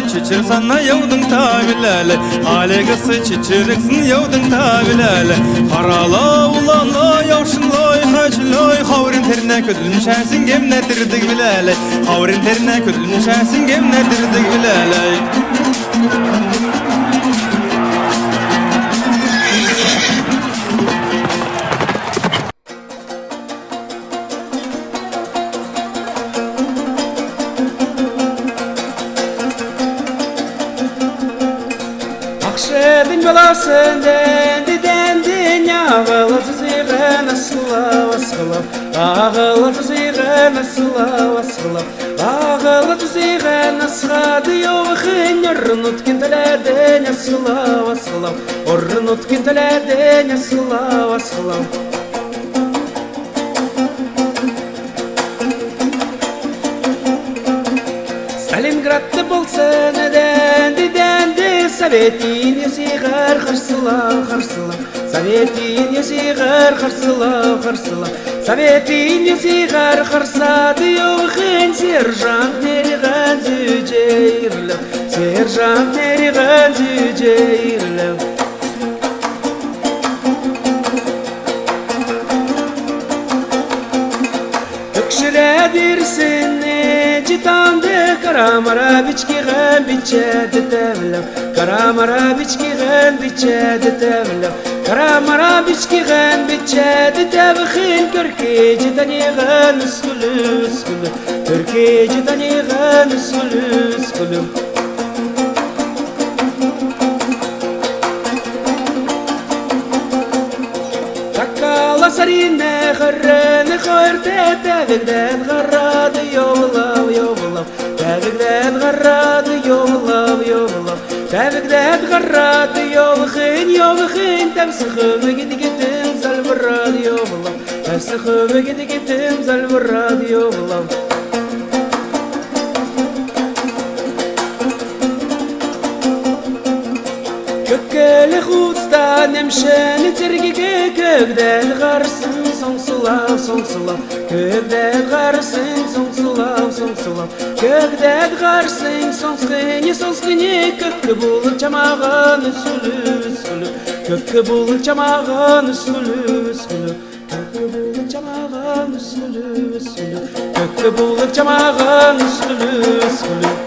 çiçirsan yavdın tabilele Alegası çiçiriksin yavdın tabilele Harala ulanla yavşınlay haçlay Havrin terine ködülmüşensin gemnetirdik bilele Havrin terine ködülmüşensin gemnetirdik bilele Akşedin yolasın dendin Ağılacı zeyğen asılav asılav Ağılacı zeyğen asılav asılav Ağılacı zeyğen asıladı yoğun Ornutkin teledin asılav asılav Ornutkin teledin asılav asılav Stalingrad'da bolsun dendi Sovetin yesiğer xırsılav Sovetin yesiğer xırsılav Sovetin yesiğer xırsadı yoğun Serjant neriğen züceyrlev Serjant neriğen züceyrlev Ökşüredirsin Citandı karamara biçki gem biçedi tevlev Karamara biçki gem biçedi tevlev Karamara biçki gem biçedi tevxin Körkeci taniğen üskülü üskülü Körkeci taniğen üskülü üskülü Takala sarine xırrını xırte Tevigden garradı yovlav yovlav Tevigden garradı yovlav yovlav Tevigden garradı yovxin yovxin Tevsıxımı gidim zalvırradı yovlav Tevsıxımı gidim zalvırradı yovlav Kökkeli xutstan emşeni tergige Kökden garsın songsulav songsulav Kökden garsın songsulav songsulav Kökden garsın sonsqini sonsqini Kökkü bulur çamağın üsülü üsülü Kökkü bulur çamağın üsülü üsülü Kökkü bulur çamağın üsülü üsülü Kökkü bulur çamağın üsülü üsülü